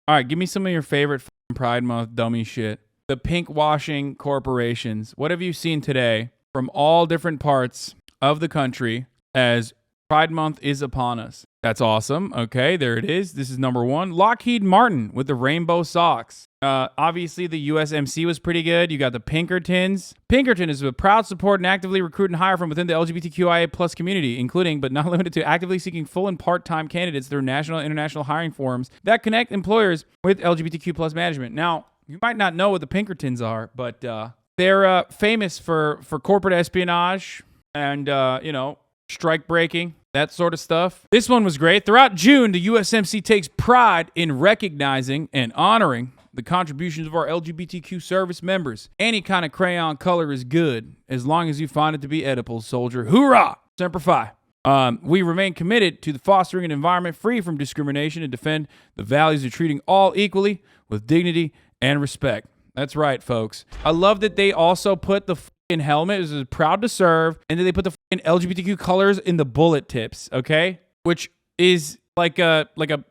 All right, give me some of your favorite Pride Month dummy shit. The pinkwashing corporations. What have you seen today from all different parts of the country as Pride Month is upon us? That's awesome. Okay, there it is. This is number one. Lockheed Martin with the rainbow socks. Obviously, the USMC was pretty good. You got the Pinkertons. Pinkerton is a proud support and actively recruit and hire from within the LGBTQIA plus community, including but not limited to actively seeking full and part-time candidates through national and international hiring forums that connect employers with LGBTQ plus management. Now, you might not know what the Pinkertons are, but they're famous for corporate espionage and, strike breaking. That sort of stuff. This one was great. Throughout June, the USMC takes pride in recognizing and honoring the contributions of our LGBTQ service members. Any kind of crayon color is good, as long as you find it to be edible, soldier. Hoorah! Semper Fi. We remain committed to fostering an environment free from discrimination and defend the values of treating all equally with dignity and respect. That's right, folks. I love that they also put the helmet is proud to serve, and then they put the LGBTQ colors in the bullet tips, okay? Which is like a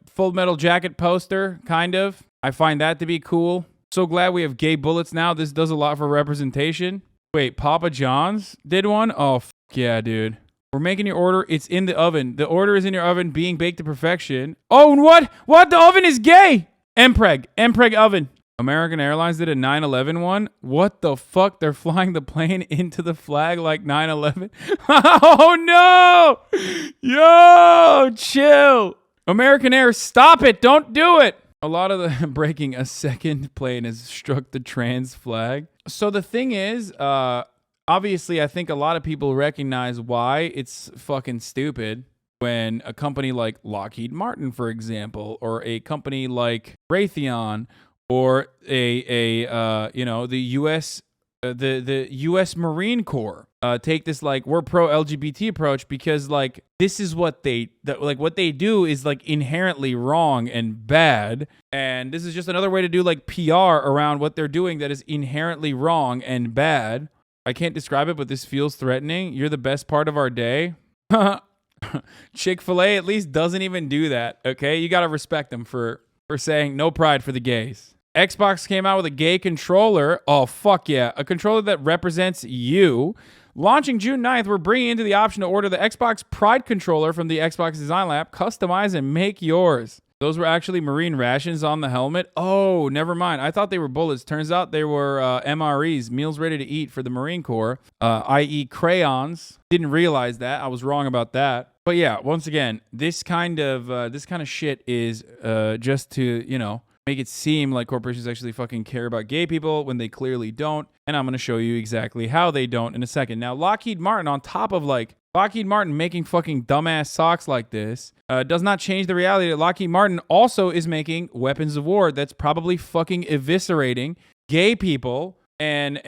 Full Metal Jacket poster, kind of. I find that to be cool. So glad we have gay bullets now. This does a lot for representation. Wait, Papa John's did one? Oh, yeah, dude. We're making your order. It's in the oven. The order is in your oven, being baked to perfection. Oh, and what? What? The oven is gay! Mpreg oven. American Airlines did a 9/11 one. What the fuck? They're flying the plane into the flag like 9/11. Oh no! Yo, chill. American Air, stop it. Don't do it. A lot of the breaking a second plane has struck the trans flag. So the thing is, obviously, I think a lot of people recognize why it's fucking stupid when a company like Lockheed Martin, for example, or a company like Raytheon, or the U.S. Marine Corps take this like we're pro LGBT approach, because like this is what what they do is like inherently wrong and bad, and this is just another way to do like PR around what they're doing that is inherently wrong and bad. I can't describe it, but this feels threatening. You're the best part of our day. Chick-fil-A at least doesn't even do that. Okay, you gotta respect them for saying no pride for the gays. Xbox came out with a gay controller. Oh, fuck yeah. A controller that represents you. Launching June 9th, we're bringing into the option to order the Xbox Pride controller from the Xbox Design Lab. Customize and make yours. Those were actually Marine rations on the helmet. Oh, never mind. I thought they were bullets. Turns out they were MREs, meals ready to eat for the Marine Corps, i.e. crayons. Didn't realize that. I was wrong about that. But yeah, once again, this kind of shit is just to, make it seem like corporations actually fucking care about gay people when they clearly don't. And I'm going to show you exactly how they don't in a second. Now, Lockheed Martin, on top of Lockheed Martin making fucking dumbass socks like this, does not change the reality that Lockheed Martin also is making weapons of war that's probably fucking eviscerating gay people and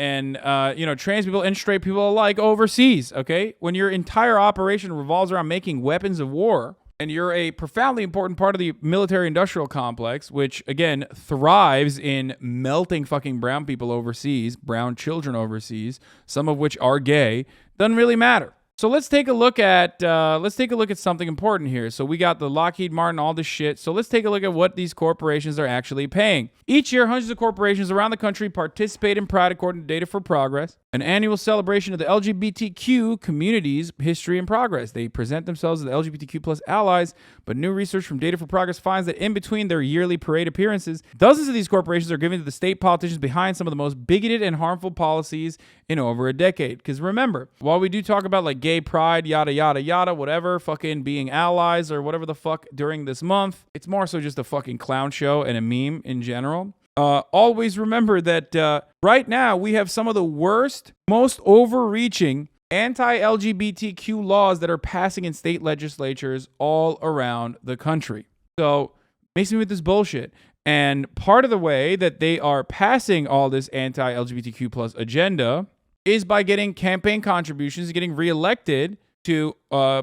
trans people and straight people alike overseas, okay? When your entire operation revolves around making weapons of war, and you're a profoundly important part of the military-industrial complex, which, again, thrives in melting fucking brown people overseas, brown children overseas, some of which are gay, doesn't really matter. So let's take a look at something important here. So we got the Lockheed Martin, all this shit. So let's take a look at what these corporations are actually paying. Each year, hundreds of corporations around the country participate in Pride according to Data for Progress, an annual celebration of the LGBTQ community's history and progress. They present themselves as the LGBTQ plus allies, but new research from Data for Progress finds that in between their yearly parade appearances, dozens of these corporations are giving to the state politicians behind some of the most bigoted and harmful policies in over a decade. Because remember, while we do talk about like gay pride, yada, yada, yada, whatever, fucking being allies or whatever the fuck during this month, it's more so just a fucking clown show and a meme in general. Always remember that right now we have some of the worst, most overreaching anti-LGBTQ laws that are passing in state legislatures all around the country. So, makes me with this bullshit. And part of the way that they are passing all this anti-LGBTQ plus agenda is by getting campaign contributions, getting reelected to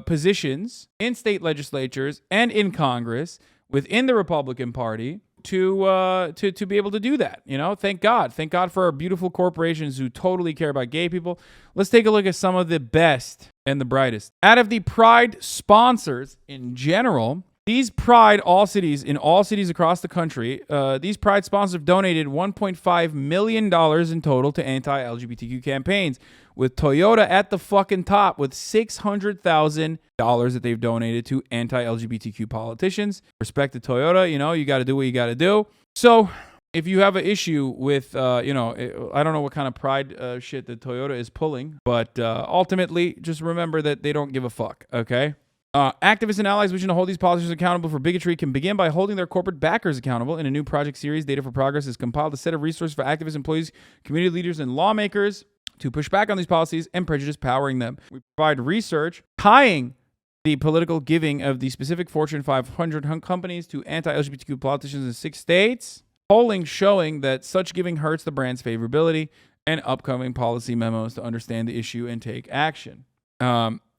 positions in state legislatures and in Congress within the Republican Party to be able to do that. Thank God for our beautiful corporations who totally care about gay people. Let's take a look at some of the best and the brightest. Out of the Pride sponsors in general, These Pride all cities across the country, these Pride sponsors have donated $1.5 million in total to anti-LGBTQ campaigns, with Toyota at the fucking top with $600,000 that they've donated to anti-LGBTQ politicians. Respect to Toyota, you got to do what you got to do. So if you have an issue with, I don't know what kind of Pride shit that Toyota is pulling, but ultimately, just remember that they don't give a fuck, okay? Activists and allies wishing to hold these politicians accountable for bigotry can begin by holding their corporate backers accountable. In a new project series, Data for Progress has compiled a set of resources for activists, employees, community leaders, and lawmakers to push back on these policies and prejudice powering them. We provide research tying the political giving of the specific Fortune 500 companies to anti-LGBTQ politicians in 6 states. Polling showing that such giving hurts the brand's favorability, and upcoming policy memos to understand the issue and take action.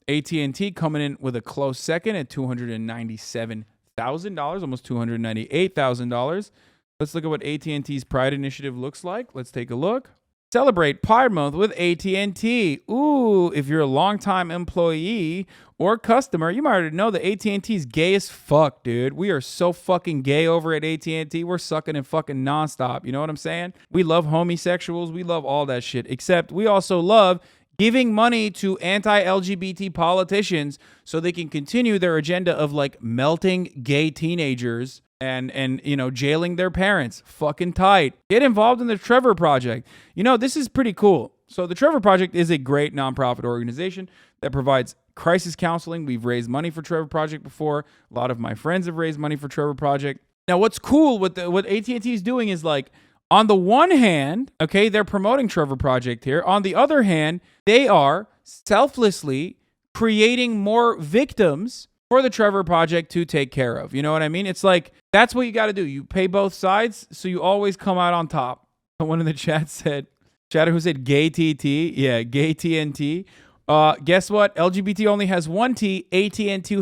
AT&T coming in with a close second at $297,000, almost $298,000. Let's look at what AT&T's Pride Initiative looks like. Let's take a look. Celebrate Pride Month with AT&T. Ooh, if you're a longtime employee or customer, you might already know that AT&T's gay as fuck, dude. We are so fucking gay over at AT&T. We're sucking and fucking nonstop. You know what I'm saying? We love homosexuals. We love all that shit. Except we also love giving money to anti-LGBT politicians so they can continue their agenda of like melting gay teenagers and jailing their parents. Fucking tight. Get involved in the Trevor Project. This is pretty cool. So the Trevor Project is a great nonprofit organization that provides crisis counseling. We've raised money for Trevor Project before. A lot of my friends have raised money for Trevor Project. Now, what's cool with what AT&T is doing is like, on the one hand, okay, they're promoting Trevor Project here. On the other hand, they are selflessly creating more victims for the Trevor Project to take care of. You know what I mean? It's like, that's what you got to do. You pay both sides, so you always come out on top. One in the chat said, chatter who said gay TT. Yeah, gay TNT. Guess what? LGBT only has one T. AT&T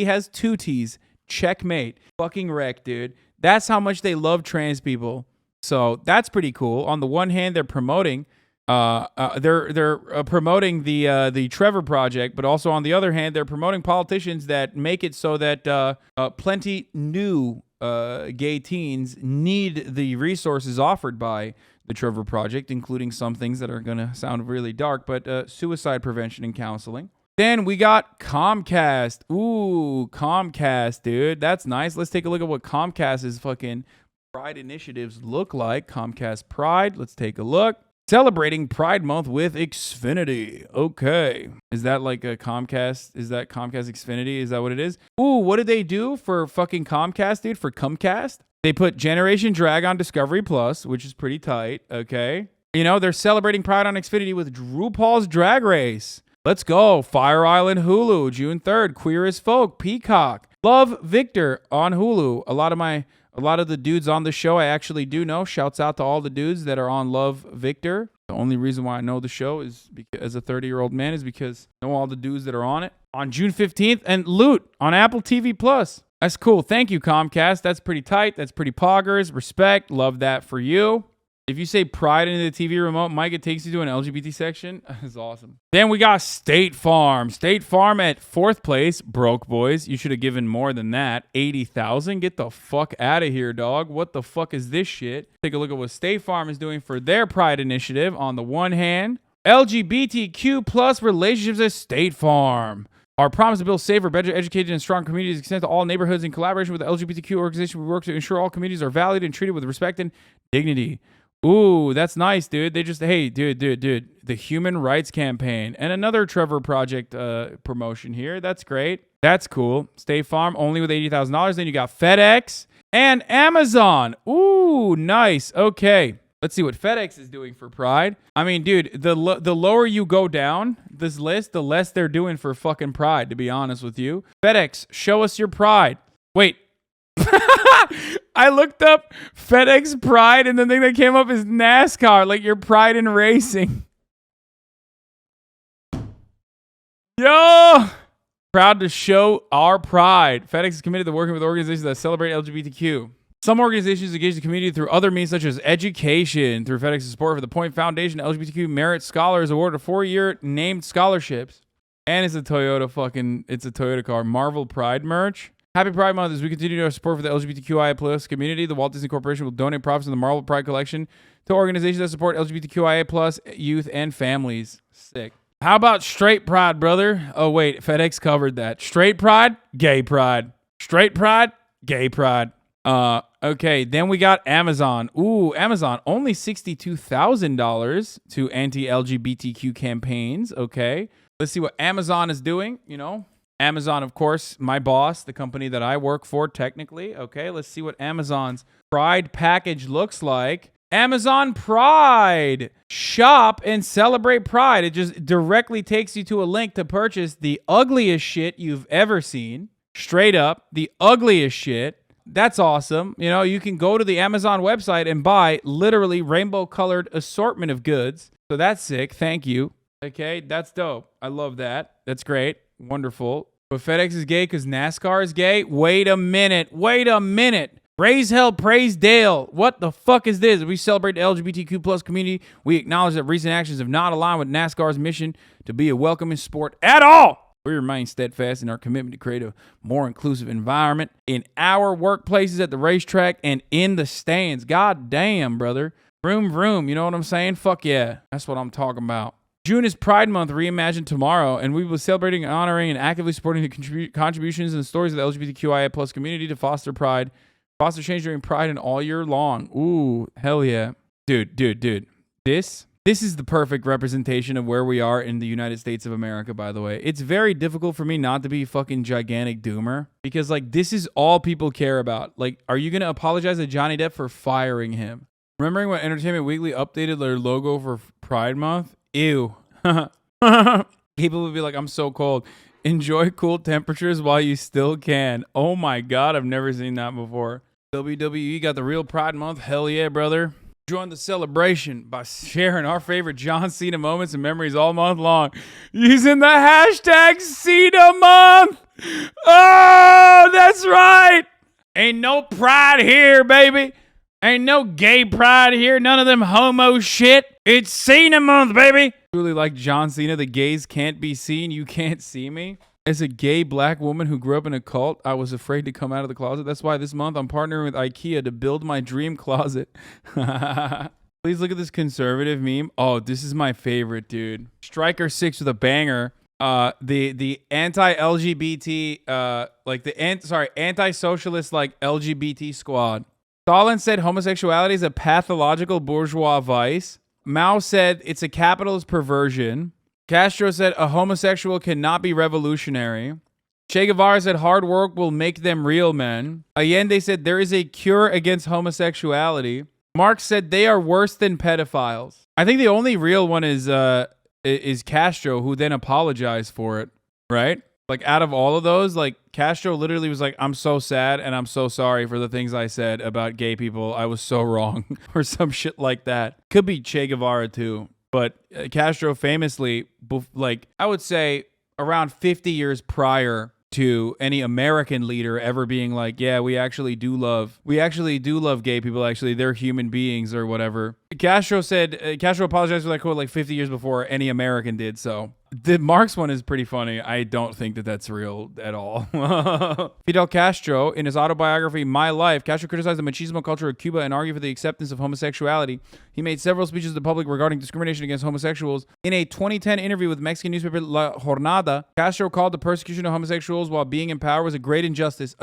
has 2 T's. Checkmate. Fucking wreck, dude. That's how much they love trans people. So that's pretty cool. On the one hand, they're promoting promoting the Trevor Project, but also on the other hand, they're promoting politicians that make it so that plenty new gay teens need the resources offered by the Trevor Project, including some things that are going to sound really dark, but suicide prevention and counseling. Then we got Comcast. Ooh, Comcast, dude. That's nice. Let's take a look at what Comcast's fucking Pride initiatives look like. Comcast Pride. Let's take a look. Celebrating Pride Month with Xfinity. Okay. Is that like a Comcast? Is that Comcast Xfinity? Is that what it is? Ooh, what did they do for fucking Comcast, dude? For Comcast? They put Generation Drag on Discovery Plus, which is pretty tight. Okay. They're celebrating Pride on Xfinity with RuPaul's Drag Race. Let's go. Fire Island Hulu, June 3rd. Queer as Folk, Peacock. Love Victor on Hulu. A lot of the dudes on the show I actually do know. Shouts out to all the dudes that are on Love Victor. The only reason why I know the show is because, as a 30-year-old man, is because I know all the dudes that are on it. On June 15th, and Loot on Apple TV Plus. That's cool. Thank you, Comcast. That's pretty tight. That's pretty poggers. Respect. Love that for you. If you say Pride into the TV remote, Mike, it takes you to an LGBT section. That's awesome. Then we got State Farm. State Farm at 4th place. Broke boys. You should have given more than that. 80,000. Get the fuck out of here, dog. What the fuck is this shit? Take a look at what State Farm is doing for their Pride initiative. On the one hand, LGBTQ plus relationships at State Farm. Our promise to build safer, better educated, and strong communities extends to all neighborhoods. In collaboration with the LGBTQ organization, we work to ensure all communities are valued and treated with respect and dignity. Ooh, that's nice, dude. They just, hey, dude, the Human Rights Campaign. And another Trevor Project promotion here. That's great. That's cool. State Farm, only with $80,000. Then you got FedEx and Amazon. Ooh, nice. Okay. Let's see what FedEx is doing for Pride. I mean, dude, the lower you go down this list, the less they're doing for fucking Pride, to be honest with you. FedEx, show us your Pride. Wait. I looked up FedEx Pride, and the thing that came up is NASCAR, like your pride in racing. Yo! Proud to show our pride. FedEx is committed to working with organizations that celebrate LGBTQ. Some organizations engage the community through other means, such as education. Through FedEx's support for the Point Foundation, LGBTQ Merit Scholars awarded 4-year named scholarships. And it's a Toyota car. Marvel Pride merch. Happy Pride Month. As we continue our support for the LGBTQIA plus community, the Walt Disney Corporation will donate profits from the Marvel Pride collection to organizations that support LGBTQIA plus youth and families. Sick. How about straight pride, brother? Oh, wait. FedEx covered that. Straight pride, gay pride. Straight pride, gay pride. Okay. Then we got Amazon. Ooh, Amazon. Only $62,000 to anti-LGBTQ campaigns. Okay. Let's see what Amazon is doing. You know, Amazon, of course, my boss, the company that I work for technically. Okay. Let's see what Amazon's Pride package looks like. Amazon Pride. Shop and celebrate Pride. It just directly takes you to a link to purchase the ugliest shit you've ever seen. Straight up, the ugliest shit. That's awesome. You know, you can go to the Amazon website and buy literally rainbow-colored assortment of goods. So that's sick. Thank you. Okay, that's dope. I love that. That's great. Wonderful. But FedEx is gay because NASCAR is gay? Wait a minute. Wait a minute. Raise hell, praise Dale. What the fuck is this? We celebrate the LGBTQ plus community. We acknowledge that recent actions have not aligned with NASCAR's mission to be a welcoming sport at all. We remain steadfast in our commitment to create a more inclusive environment in our workplaces, at the racetrack, and in the stands. God damn, brother. Vroom, vroom. You know what I'm saying? Fuck yeah. That's what I'm talking about. June is Pride Month, reimagined tomorrow, and we will be celebrating, honoring, and actively supporting the contributions and stories of the LGBTQIA plus community to foster pride. Foster change during Pride and all year long. Ooh, hell yeah. Dude. This is the perfect representation of where we are in the United States of America, by the way. It's very difficult for me not to be fucking gigantic doomer because, like, this is all people care about. Like, are you going to apologize to Johnny Depp for firing him? Remembering when Entertainment Weekly updated their logo for Pride Month? Ew. People would be like, I'm so cold. Enjoy cool temperatures while you still can. Oh my God, I've never seen that before. WWE got the real Pride Month. Hell yeah, brother. Join the celebration by sharing our favorite John Cena moments and memories all month long using the hashtag Cena Month. Oh, that's right. Ain't no pride here, baby. Ain't no gay pride here. None of them homo shit. It's Cena Month, baby. Truly like John Cena, the gays can't be seen. You can't see me. As a gay black woman who grew up in a cult, I was afraid to come out of the closet. That's why this month I'm partnering with IKEA to build my dream closet. Please look at this conservative meme. Oh, this is my favorite, dude. Striker 6 with a banger. The anti-LGBT, anti-socialist, like, LGBT squad. Stalin said homosexuality is a pathological bourgeois vice. Mao said it's a capitalist perversion. Castro said a homosexual cannot be revolutionary. Che Guevara said hard work will make them real men. Allende said there is a cure against homosexuality. Marx said they are worse than pedophiles. I think the only real one is Castro, who then apologized for it, right? Like, out of all of those, like, Castro literally was like, I'm so sad and I'm so sorry for the things I said about gay people. I was so wrong, or some shit like that. Could be Che Guevara too. But Castro famously, like, I would say around 50 years prior to any American leader ever being like, yeah, we actually do love gay people. Actually, they're human beings or whatever. Castro apologized for that quote like 50 years before any American did. So the Marx one is pretty funny. I don't think that that's real at all. Fidel Castro, in his autobiography, My Life, Castro criticized the machismo culture of Cuba and argued for the acceptance of homosexuality. He made several speeches to the public regarding discrimination against homosexuals. In a 2010 interview with Mexican newspaper La Jornada, Castro called the persecution of homosexuals while being in power was a great injustice.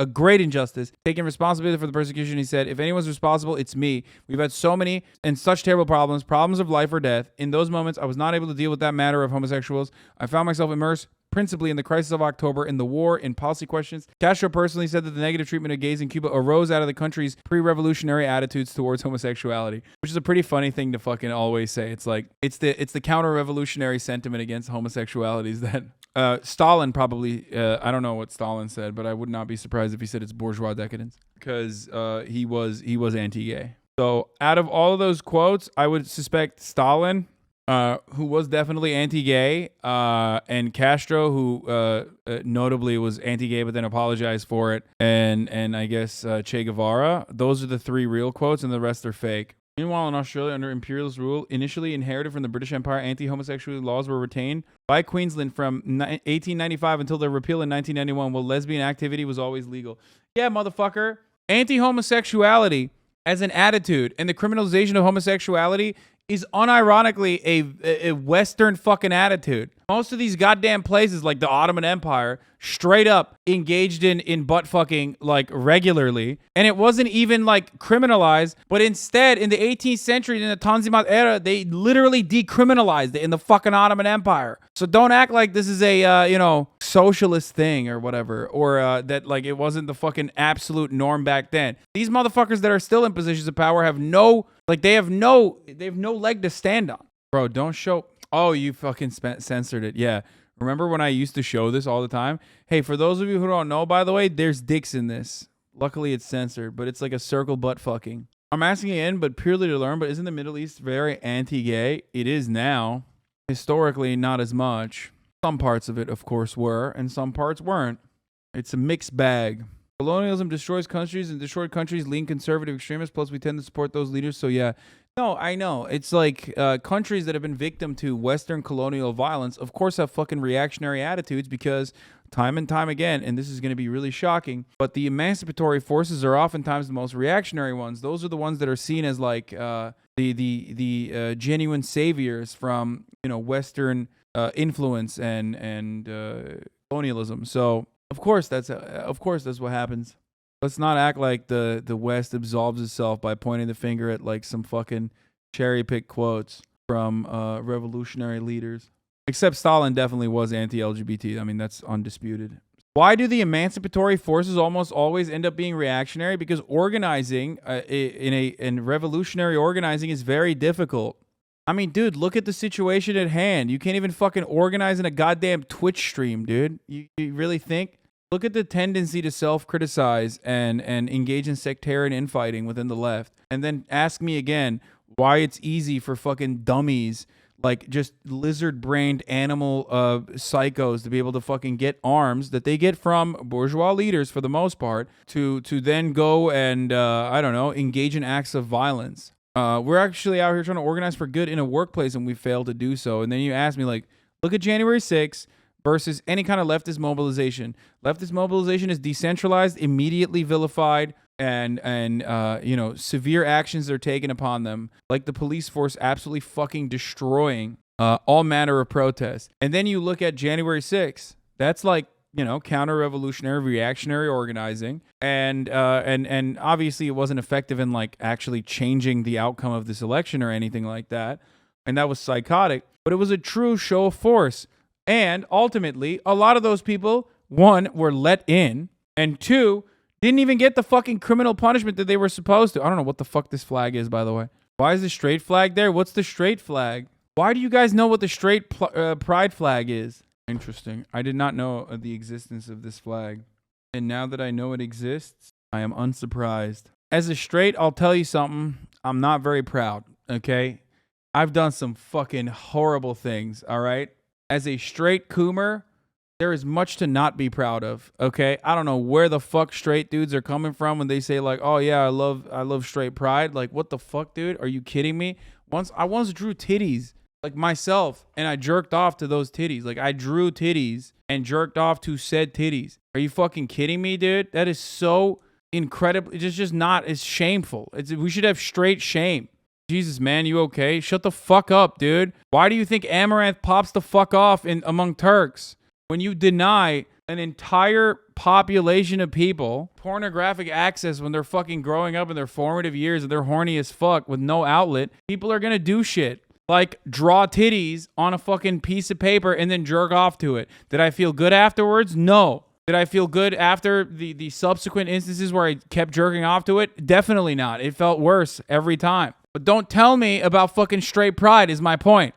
Taking responsibility for the persecution, he said, if anyone's responsible, it's me. We've had so many and such terrible problems of life or death. In those moments, I was not able to deal with that matter of homosexuals. I found myself immersed principally in the crisis of October, in the war, in policy questions. Castro personally said that the negative treatment of gays in Cuba arose out of the country's pre-revolutionary attitudes towards homosexuality, which is a pretty funny thing to fucking always say. It's like, it's the counter-revolutionary sentiment against homosexualities that Stalin probably, I don't know what Stalin said, but I would not be surprised if he said it's bourgeois decadence, because he was anti-gay. So out of all of those quotes, I would suspect Stalin, who was definitely anti-gay, and Castro, who notably was anti-gay but then apologized for it, and I guess Che Guevara. Those are the three real quotes, and the rest are fake. Meanwhile, in Australia, under imperialist rule, initially inherited from the British Empire, anti-homosexuality laws were retained by Queensland from 1895 until their repeal in 1991, while lesbian activity was always legal. Yeah, motherfucker. Anti-homosexuality as an attitude and the criminalization of homosexuality is unironically a Western fucking attitude. Most of these goddamn places, like the Ottoman Empire, straight up engaged in butt fucking like regularly, and it wasn't even like criminalized. But instead, in the 18th century, in the Tanzimat era, they literally decriminalized it in the fucking Ottoman Empire. So don't act like this is a socialist thing or whatever, or that like it wasn't the fucking absolute norm back then. These motherfuckers that are still in positions of power have no leg to stand on. Bro, don't show. Oh, you fucking censored it. Yeah. Remember when I used to show this all the time? Hey, for those of you who don't know, by the way, there's dicks in this. Luckily, it's censored, but it's like a circle butt fucking. I'm asking again, but purely to learn, but isn't the Middle East very anti-gay? It is now. Historically, not as much. Some parts of it, of course, were, and some parts weren't. It's a mixed bag. Colonialism destroys countries, and destroyed countries lean conservative extremists, plus we tend to support those leaders, so yeah. No, I know. It's like countries that have been victim to Western colonial violence, of course, have fucking reactionary attitudes because time and time again, and this is going to be really shocking, but the emancipatory forces are oftentimes the most reactionary ones. Those are the ones that are seen as like the genuine saviors from Western influence and colonialism. So of course that's what happens. Let's not act like the West absolves itself by pointing the finger at like some fucking cherry-picked quotes from revolutionary leaders. Except Stalin definitely was anti-LGBT. I mean, that's undisputed. Why do the emancipatory forces almost always end up being reactionary? Because organizing in revolutionary organizing is very difficult. I mean, dude, look at the situation at hand. You can't even fucking organize in a goddamn Twitch stream, dude. You really think? Look at the tendency to self-criticize and engage in sectarian infighting within the left. And then ask me again why it's easy for fucking dummies, like just lizard-brained animal psychos to be able to fucking get arms that they get from bourgeois leaders for the most part to then go and, engage in acts of violence. We're actually out here trying to organize for good in a workplace and we fail to do so. And then you ask me like, look at January 6th. Versus any kind of leftist mobilization. Leftist mobilization is decentralized, immediately vilified, and severe actions are taken upon them, like the police force absolutely fucking destroying all manner of protests. And then you look at January 6th. That's like counter-revolutionary, reactionary organizing, and obviously it wasn't effective in like actually changing the outcome of this election or anything like that. And that was psychotic, but it was a true show of force. And ultimately, a lot of those people, one, were let in, and two, didn't even get the fucking criminal punishment that they were supposed to. I don't know what the fuck this flag is, by the way. Why is the straight flag there? What's the straight flag? Why do you guys know what the straight pride flag is? Interesting. I did not know the existence of this flag. And now that I know it exists, I am unsurprised. As a straight, I'll tell you something. I'm not very proud, okay? I've done some fucking horrible things, all right? As a straight coomer, there is much to not be proud of, okay? I don't know where the fuck straight dudes are coming from when they say like, oh yeah, I love straight pride. Like, what the fuck, dude? Are you kidding me? I once drew titties, like myself, and I jerked off to those titties. Like, I drew titties and jerked off to said titties. Are you fucking kidding me, dude? That is so incredible. It's just not, it's shameful. We should have straight shame. Jesus, man, you okay? Shut the fuck up, dude. Why do you think Amaranth pops the fuck off among Turks when you deny an entire population of people pornographic access when they're fucking growing up in their formative years and they're horny as fuck with no outlet? People are gonna do shit like draw titties on a fucking piece of paper and then jerk off to it. Did I feel good afterwards? No. Did I feel good after the subsequent instances where I kept jerking off to it? Definitely not. It felt worse every time. But don't tell me about fucking straight pride is my point.